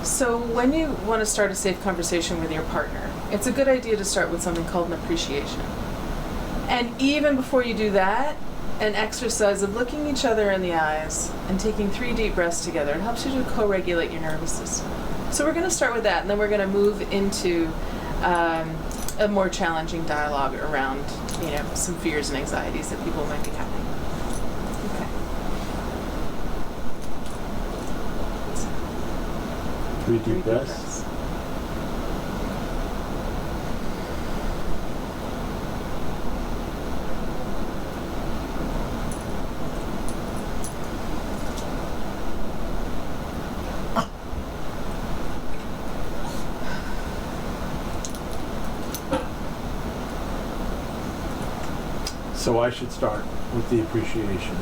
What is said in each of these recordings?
So when you want to start a safe conversation with your partner, it's a good idea to start with something called an appreciation. And even before you do that, an exercise of looking each other in the eyes and taking 3 deep breaths together, it helps you to co-regulate your nervous system. So we're going to start with that, and then we're going to move into a more challenging dialogue around, some fears and anxieties that people might be having. Okay. 3 deep breaths. So I should start with the appreciation.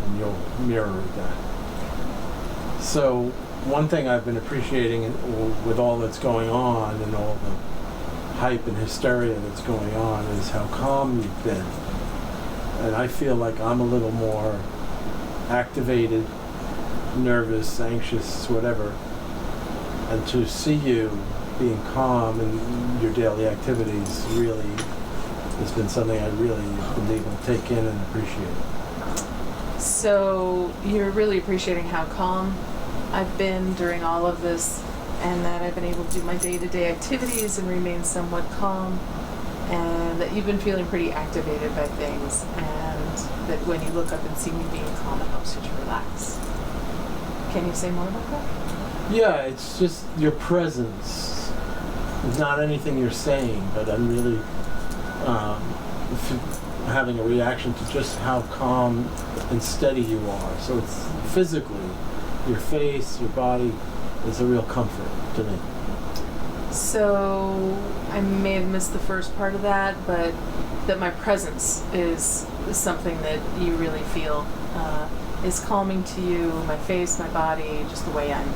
And you'll mirror that. So one thing I've been appreciating with all that's going on and all the hype and hysteria that's going on is how calm you've been. And I feel like I'm a little more activated, nervous, anxious, whatever. And to see you being calm in your daily activities really has been something I really been able to take in and appreciate. So you're really appreciating how calm I've been during all of this, and that I've been able to do my day-to-day activities and remain somewhat calm, and that you've been feeling pretty activated by things, and that when you look up and see me being calm, it helps you to relax. Can you say more about that? Yeah, it's just your presence. It's not anything you're saying, but I'm really having a reaction to just how calm and steady you are. So it's physically, your face, your body is a real comfort to me. So I may have missed the first part of that, but that my presence is something that you really feel is calming to you. My face, my body, just the way I'm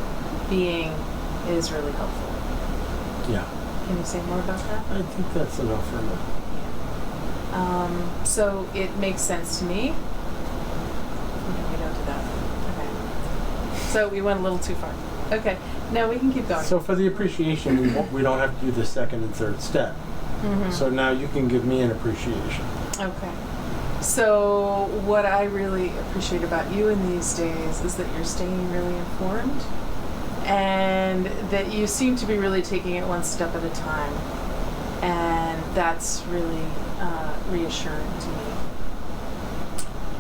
being is really helpful. Yeah. Can you say more about that? I think that's enough for me. So it makes sense to me. No, we don't do that. Okay. So we went a little too far. Okay. Now we can keep going. So for the appreciation, we don't have to do the second and third step. Mm-hmm. So now you can give me an appreciation. Okay. So what I really appreciate about you in these days is that you're staying really informed, and that you seem to be really taking it one step at a time. And that's really reassuring to me.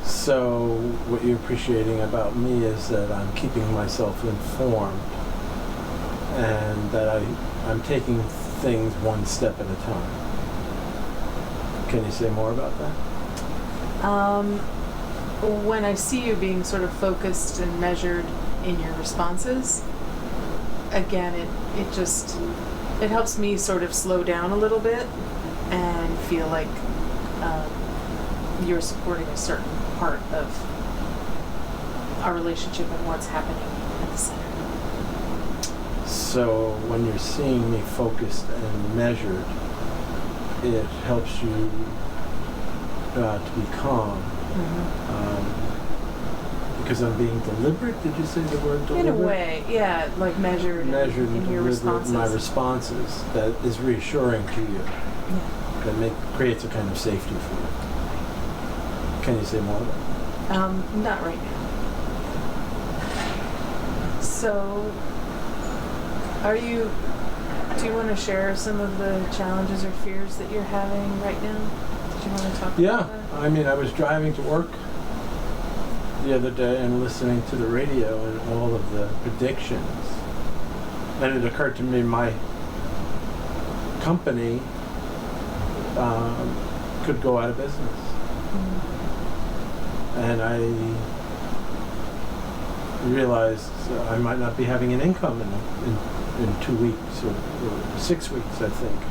So what you're appreciating about me is that I'm keeping myself informed, and that I'm taking things one step at a time. Can you say more about that? When I see you being sort of focused and measured in your responses, again, it helps me sort of slow down a little bit and feel like you're supporting a certain part of our relationship and what's happening at the center. So when you're seeing me focused and measured, it helps you to be calm. Mm-hmm. Because I'm being deliberate. Did you say the word deliberate? In a way, yeah, like measured in your responses. My responses, that is reassuring to you. Yeah. That creates a kind of safety for you. Can you say more about that? Not right now. So, do you want to share some of the challenges or fears that you're having right now? Did you want to talk about that? Yeah, I mean, I was driving to work the other day and listening to the radio and all of the predictions. And it occurred to me my company could go out of business. And I realized I might not be having an income in 2 weeks or 6 weeks, I think.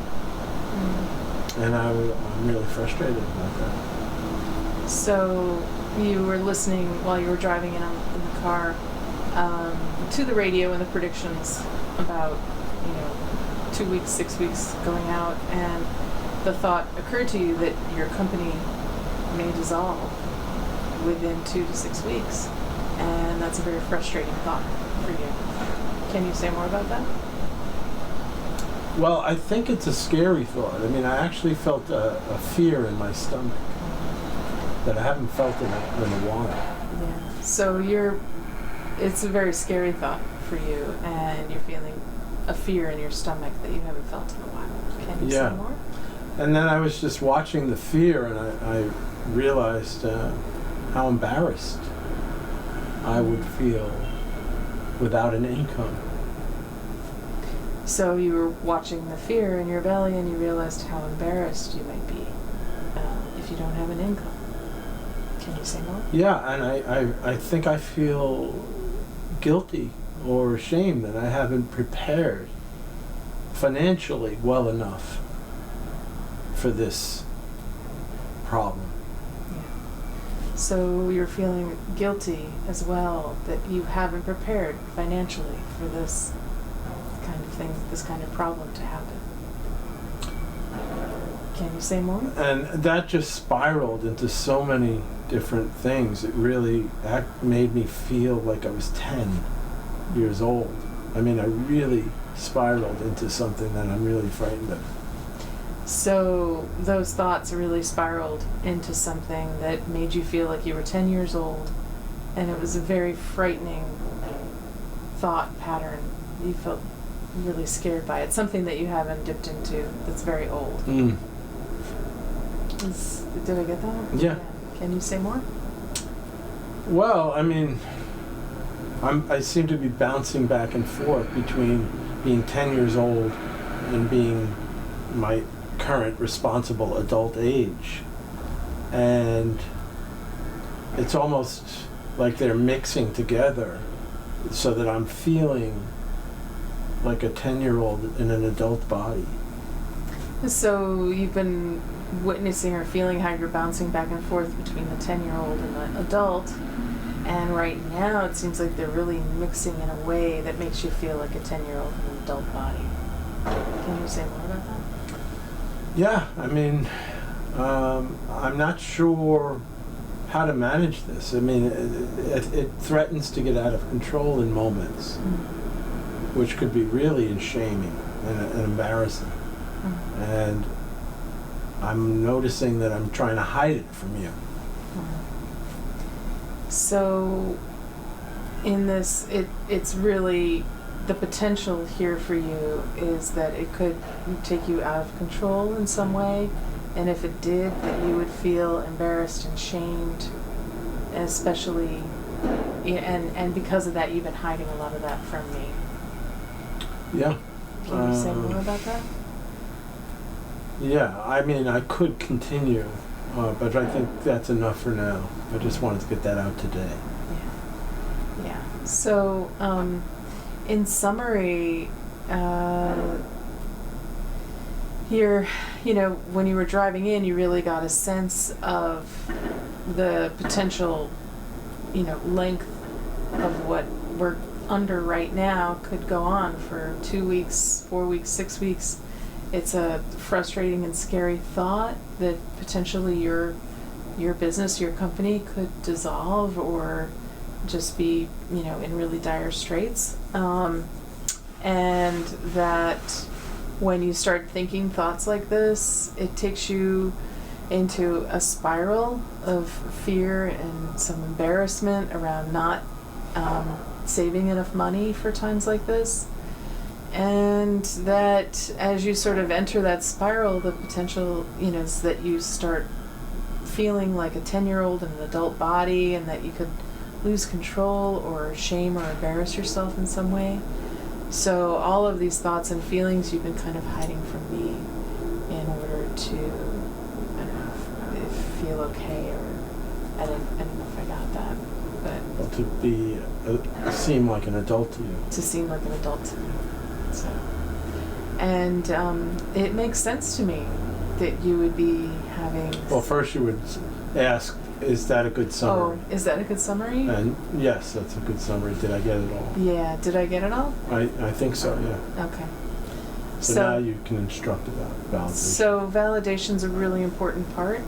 And I'm really frustrated about that. So you were listening while you were driving in the car to the radio and the predictions about 2 weeks, 6 weeks going out, and the thought occurred to you that your company may dissolve within 2 to 6 weeks, and that's a very frustrating thought for you. Can you say more about that? Well, I think it's a scary thought. I mean, I actually felt a fear in my stomach that I haven't felt in a while. Yeah. So it's a very scary thought for you, and you're feeling a fear in your stomach that you haven't felt in a while. Can you say more? And then I was just watching the fear, and I realized how embarrassed I would feel without an income. So you were watching the fear in your belly, and you realized how embarrassed you might be if you don't have an income. Can you say more? Yeah, and I think I feel guilty or ashamed that I haven't prepared financially well enough for this problem. Yeah. So you're feeling guilty as well that you haven't prepared financially for this kind of thing, this kind of problem to happen. Can you say more? And that just spiraled into so many different things. It really made me feel like I was 10 years old. I mean, I really spiraled into something that I'm really frightened of. So those thoughts really spiraled into something that made you feel like you were 10 years old, and it was a very frightening thought pattern. You felt really scared by it, something that you haven't dipped into that's very old. Mm. Did I get that? Yeah. Can you say more? Well, I mean, I seem to be bouncing back and forth between being 10 years old and being my current responsible adult age. And it's almost like they're mixing together so that I'm feeling like a 10-year-old in an adult body. So you've been witnessing or feeling how you're bouncing back and forth between the 10-year-old and the adult, and right now it seems like they're really mixing in a way that makes you feel like a 10-year-old in an adult body. Can you say more about that? Yeah, I mean, I'm not sure how to manage this. I mean, it threatens to get out of control in moments, which could be really shaming and embarrassing. And I'm noticing that I'm trying to hide it from you. So in this, it's really, the potential here for you is that it could take you out of control in some way, and if it did, that you would feel embarrassed and shamed, especially, and because of that, you've been hiding a lot of that from me. Yeah. Can you say more about that? Yeah, I mean, I could continue, but I think that's enough for now. I just wanted to get that out today. Yeah. Yeah. So, in summary, here, when you were driving in, you really got a sense of the potential, length of what we're under right now could go on for 2 weeks, 4 weeks, 6 weeks. It's a frustrating and scary thought that potentially your business, your company could dissolve or just be, in really dire straits. And that when you start thinking thoughts like this, it takes you into a spiral of fear and some embarrassment around not saving enough money for times like this. And that as you sort of enter that spiral, the potential, is that you start feeling like a 10-year-old in an adult body, and that you could lose control or shame or embarrass yourself in some way. So all of these thoughts and feelings you've been kind of hiding from me in order to, I don't know, if feel okay, or I don't know if I got that, but Well, to seem like an adult to you. To seem like an adult to me. So, and it makes sense to me that you would be having. Well, first you would ask, is that a good summary? Oh, is that a good summary? And yes, that's a good summary. Did I get it all? Yeah, did I get it all? I think so, yeah. Okay. So now you can instruct about validation. So validation's a really important part.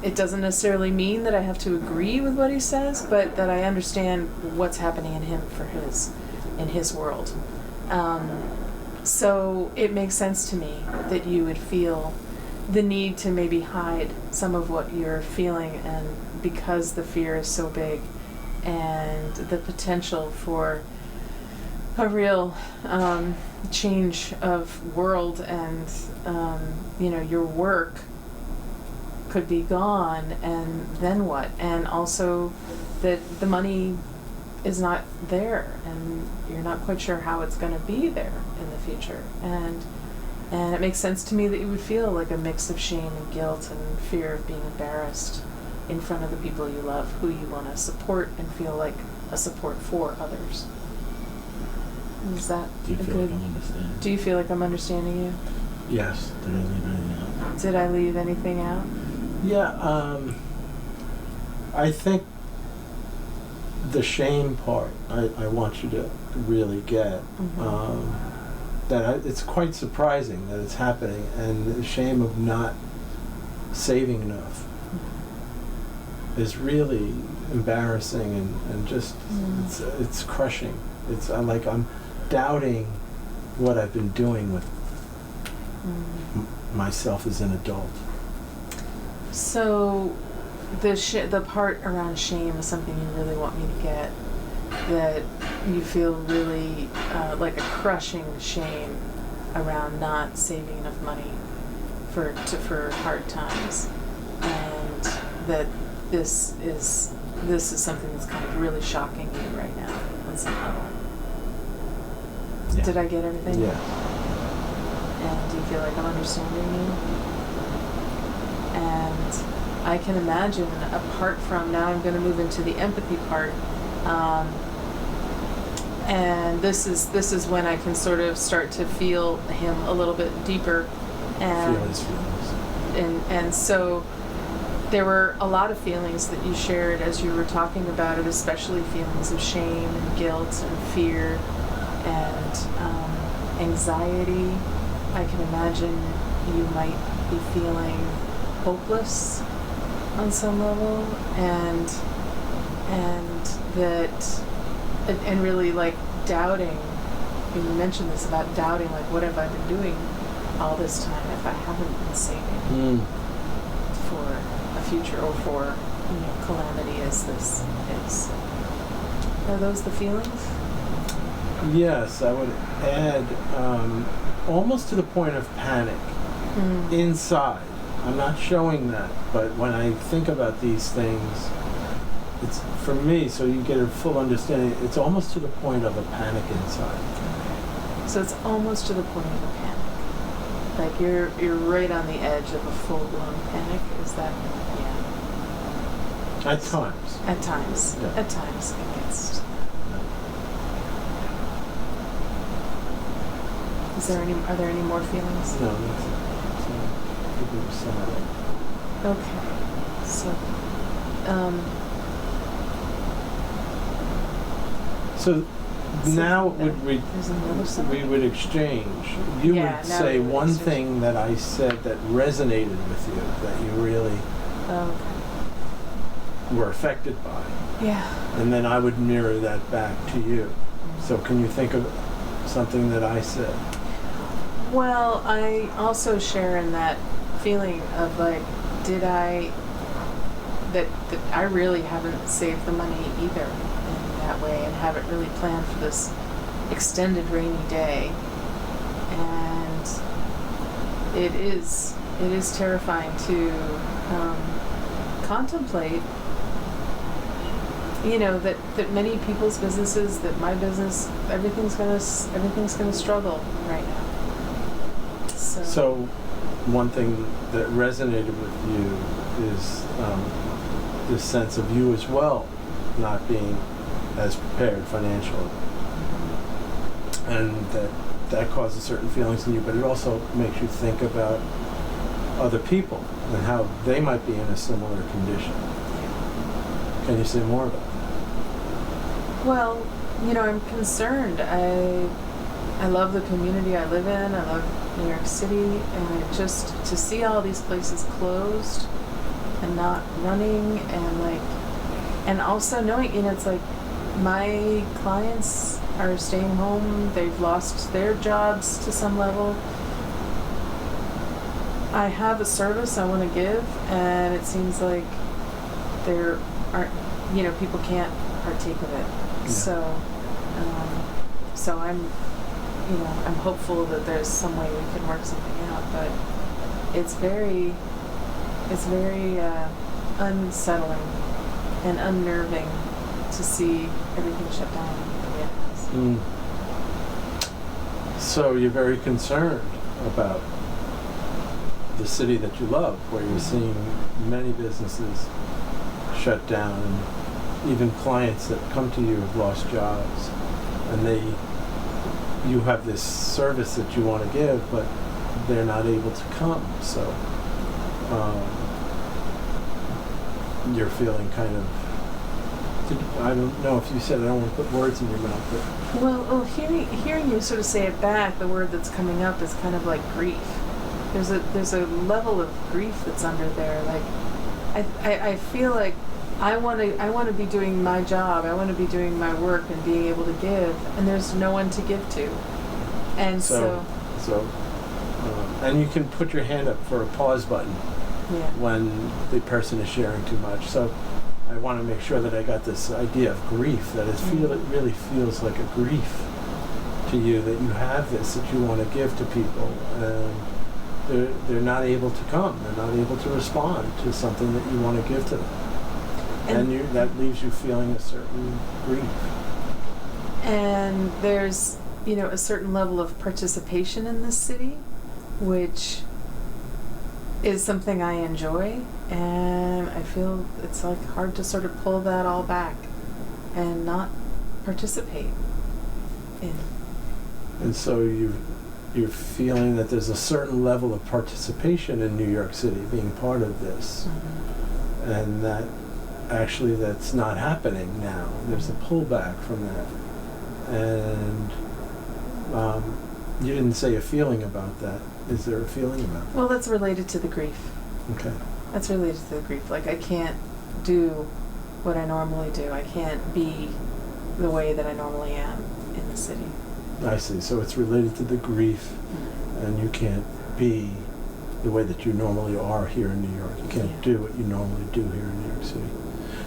It doesn't necessarily mean that I have to agree with what he says, but that I understand what's happening in him for his in his world. So it makes sense to me that you would feel the need to maybe hide some of what you're feeling, and because the fear is so big and the potential for a real change of world, and your work could be gone, and then what? And also that the money is not there, and you're not quite sure how it's going to be there in the future. And it makes sense to me that you would feel like a mix of shame and guilt and fear of being embarrassed in front of the people you love, who you want to support and feel like a support for others. Is that Do you feel good? like I'm understanding? Do you feel like I'm understanding you? Yes. Did I leave anything out? Did I leave anything out? Yeah, I think the shame part, I want you to really get. It's quite surprising that it's happening, and the shame of not saving enough is really embarrassing, and just it's crushing. It's like I'm doubting what I've been doing with myself as an adult. So the part around shame is something you really want me to get, that you feel really like a crushing shame around not saving enough money for hard times, and that this is something that's kind of really shocking you right now on some level. Yeah. Did I get everything? Yeah. And do you feel like I'm understanding you? And I can imagine, apart from, now I'm going to move into the empathy part, and this is when I can sort of start to feel him a little bit deeper, and Feel his feelings. and so there were a lot of feelings that you shared as you were talking about it, especially feelings of shame and guilt and fear and anxiety. I can imagine you might be feeling hopeless on some level, and that, and really like doubting. You mentioned this about doubting, like, what have I been doing all this time if I haven't been saving for a future, or for calamity as this is. Are those the feelings? Yes, I would add almost to the point of panic inside. I'm not showing that, but when I think about these things, it's, for me, so you get a full understanding, it's almost to the point of a panic inside. Okay. So it's almost to the point of a panic. Like you're right on the edge of a full-blown panic. Is that, yeah. At times. At times. Yeah. At times it gets. Are there any more feelings? No, that's it. So, I think we were sum it up. Okay. So, So now there's another side? we would exchange. You Yeah, would now say we would one exchange. thing that I said that resonated with you, that you really Okay. were affected by, Yeah. and then I would mirror that back to you. So can you think of something that I said? Well, I also share in that feeling of like, that I really haven't saved the money either in that way, and haven't really planned for this extended rainy day. And it is terrifying to contemplate, that many people's businesses, that my business, everything's gonna struggle right now. So one thing that resonated with you is this sense of you as well not being as prepared financially, and that causes certain feelings in you, but it also makes you think about other people and how they might be in a similar condition. Can you say more about that? Well, I'm concerned. I love the community I live in. I love New York City, and just to see all these places closed and not running, and also knowing, it's like my clients are staying home. They've lost their jobs to some level. I have a service I want to give, and it seems like there aren't, people can't partake of it. Yeah. So I'm hopeful that there's some way we can work something out, but it's very unsettling and unnerving to see everything shut down the way it has. Mm. So you're very concerned about the city that you love, where you're seeing many businesses shut down, and even clients that come to you have lost jobs, and you have this service that you want to give, but they're not able to come. So you're feeling kind of, I don't know if you said, I don't want to put words in your mouth, but Hearing you sort of say it back, the word that's coming up is kind of like grief. There's a level of grief that's under there. Like, I feel like I want to be doing my job. I want to be doing my work and being able to give, and there's no one to give to. And and you can put your hand up for a pause button when the person is sharing too much. So I want to make sure that I got this idea of grief, that it really feels like a grief to you that you have this that you want to give to people, and they're not able to come. They're not able to respond to something that you want to give to them. And that leaves you feeling a certain grief. And there's, a certain level of participation in this city, which is something I enjoy, and I feel it's like hard to sort of pull that all back and not participate in. And so you're feeling that there's a certain level of participation in New York City being part of this, and that actually that's not happening now. There's a pullback from that. And you didn't say a feeling about that. Is there a feeling about that? Well, that's related to the grief. Okay. That's related to the grief. Like, I can't do what I normally do. I can't be the way that I normally am in the city. I see. So it's related to the grief, and you can't be the way that you normally are here in New York. You can't do what you normally do here in New York City.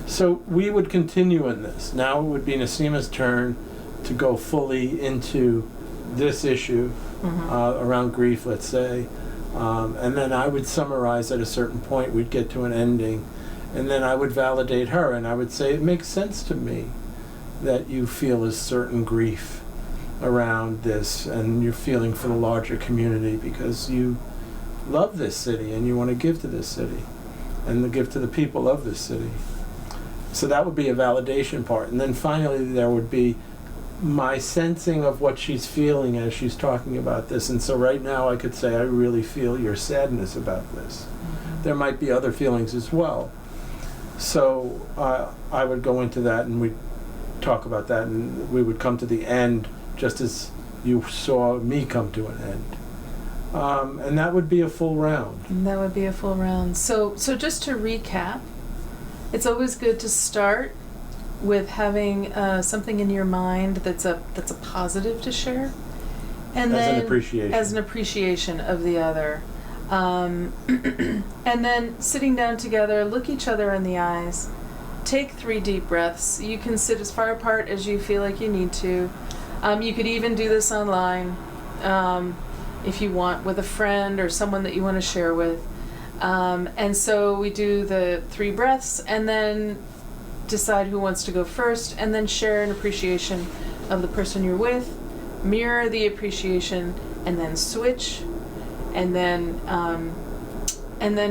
So we would continue in this. Now it would be Niseema's turn to go fully into this issue around grief, let's say. And then I would summarize at a certain point. We'd get to an ending. And then I would validate her, and I would say, it makes sense to me that you feel a certain grief around this, and you're feeling for the larger community because you love this city and you want to give to this city and to give to the people of this city. So that would be a validation part. And then finally there would be my sensing of what she's feeling as she's talking about this. And so right now I could say, I really feel your sadness about this. There might be other feelings as well. So I would go into that, and we'd talk about that, and we would come to the end just as you saw me come to an end. And that would be a full round. And that would be a full round. So just to recap, it's always good to start with having something in your mind that's a positive to share, and as then an appreciation. As an appreciation of the other, and then sitting down together, look each other in the eyes, take 3 deep breaths. You can sit as far apart as you feel like you need to. You could even do this online if you want, with a friend or someone that you want to share with. And so we do the 3 breaths, and then decide who wants to go first, and then share an appreciation of the person you're with, mirror the appreciation, and then switch, and then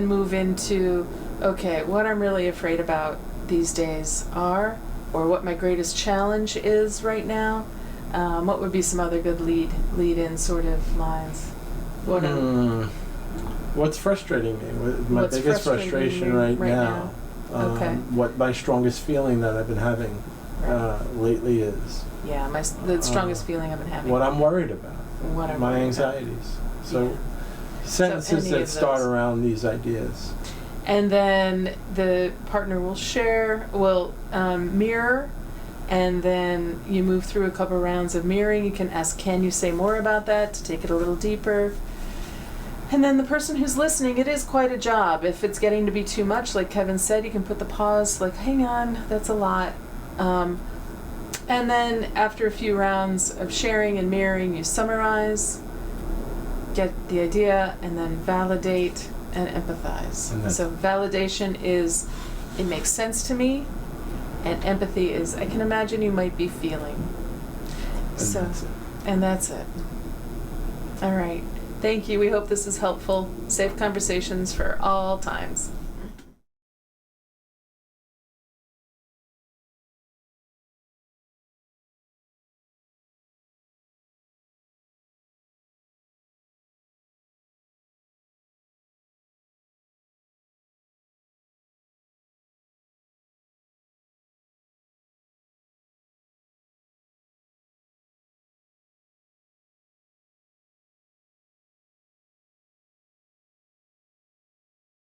move into, okay, what I'm really afraid about these days are, or what my greatest challenge is right now. What would be some other good lead-in sort of lines? What's frustrating me? My biggest frustration right now. Okay. What my strongest feeling that I've been having lately is. Yeah, the strongest feeling I've been having. What I'm worried about. My anxieties. So sentences that start around these ideas. And then the partner will share, will mirror, And then you move through a couple rounds of mirroring. You can ask, can you say more about that, to take it a little deeper. And then the person who's listening, it is quite a job. If it's getting to be too much, like Kevin said, you can put the pause, like, hang on, that's a lot. And then after a few rounds of sharing and mirroring, you summarize, get the idea, and then validate and empathize. And So validation is, it makes sense to me, and empathy is, I can imagine you might be feeling. So, that's it. and that's it. All right. Thank you. We hope this is helpful. Safe conversations for all times.